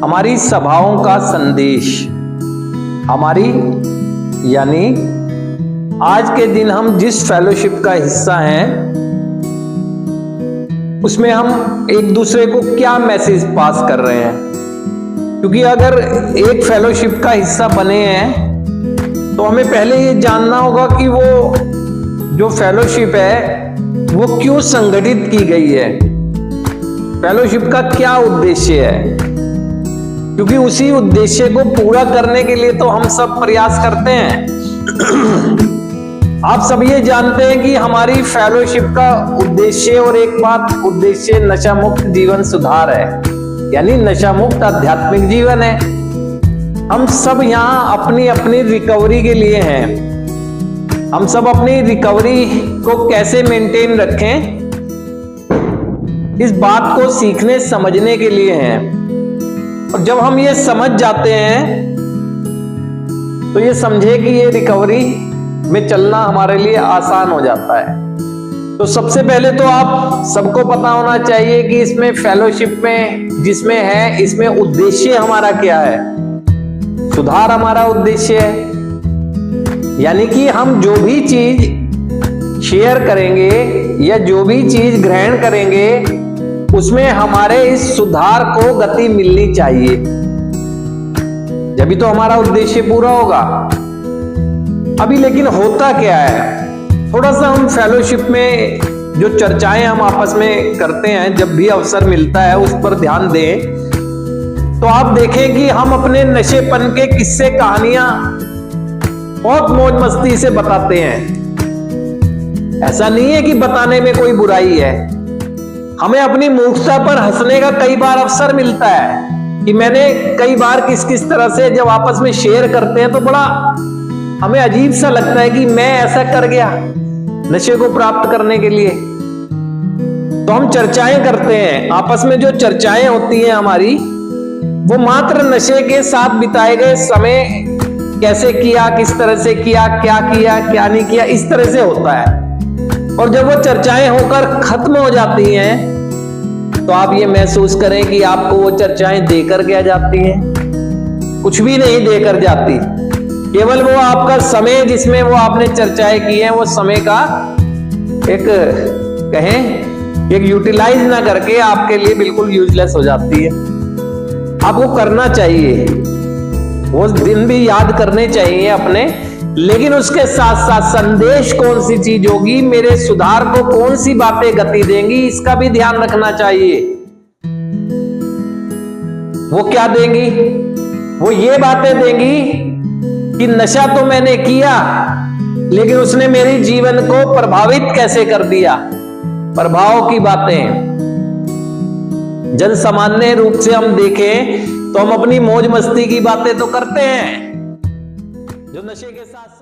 हमारी सभाओं का संदेश, हमारी यानी आज के दिन हम जिस फेलोशिप का हिस्सा हैं उसमें हम एक दूसरे को क्या मैसेज पास कर रहे हैं। क्योंकि अगर एक फेलोशिप का हिस्सा बने हैं तो हमें पहले ये जानना होगा कि वो जो फेलोशिप है वो क्यों संगठित की गई है, फेलोशिप का क्या उद्देश्य है। क्योंकि उसी उद्देश्य को पूरा करने के लिए तो हम सब प्रयास करते हैं। आप सब ये जानते हैं कि हमारी फेलोशिप का उद्देश्य और एक बात उद्देश्य नशा मुक्त जीवन सुधार है, यानी नशा मुक्त आध्यात्मिक जीवन है। हम सब यहाँ अपनी अपनी रिकवरी के लिए हैं। हम सब अपनी रिकवरी को कैसे मेंटेन रखें इस बात को सीखने समझने के लिए हैं। और जब हम ये समझ जाते हैं तो ये समझे कि ये रिकवरी में चलना हमारे लिए आसान हो जाता है। तो सबसे पहले तो आप सबको पता होना चाहिए कि इसमें फेलोशिप में जिसमें है इसमें उद्देश्य हमारा क्या है। सुधार हमारा उद्देश्य है, यानी कि हम जो भी चीज शेयर करेंगे या जो भी चीज ग्रहण करेंगे उसमें हमारे इस सुधार को गति मिलनी चाहिए, जब तो हमारा उद्देश्य पूरा होगा। अभी लेकिन होता क्या है, थोड़ा सा हम फेलोशिप में जो चर्चाएं हम आपस में करते हैं जब भी अवसर मिलता है उस पर ध्यान दें तो आप देखें कि हम अपने नशेपन के किस्से कहानियां बहुत मौज मस्ती से बताते हैं। ऐसा नहीं है कि बताने में कोई बुराई है। हमें अपनी मूर्खता पर हंसने का कई बार अवसर मिलता है कि मैंने कई बार किस किस तरह से जब आपस में शेयर करते हैं तो बड़ा हमें अजीब सा लगता है कि मैं ऐसा कर गया नशे को प्राप्त करने के लिए। तो हम चर्चाएं करते हैं, आपस में जो चर्चाएं होती हैं हमारी वो मात्र नशे के साथ बिताए गए समय कैसे किया, किस तरह से किया, क्या नहीं किया, इस तरह से होता है। और जब वो चर्चाएं होकर खत्म हो जाती हैं तो आप ये महसूस करें कि आपको वो चर्चाएं देकर क्या जाती हैं, कुछ भी नहीं देकर जाती। केवल वो आपका समय जिसमें वो आपने चर्चाएं की हैं वो समय का एक यूटिलाइज ना करके आपके लिए बिल्कुल यूजलेस हो जाती है। आपको करना चाहिए, वो दिन भी याद करने चाहिए अपने, लेकिन उसके साथ साथ संदेश कौन सी चीज होगी, मेरे सुधार को कौन सी बातें गति देंगी, इसका भी ध्यान रखना चाहिए। वो क्या देंगी? वो ये बातें देंगी कि नशा तो मैंने किया लेकिन उसने मेरे जीवन को प्रभावित कैसे कर दिया। प्रभाव की बातें जन सामान्य रूप से हम देखें तो हम अपनी मौज मस्ती की बातें तो करते हैं जो नशे के साथ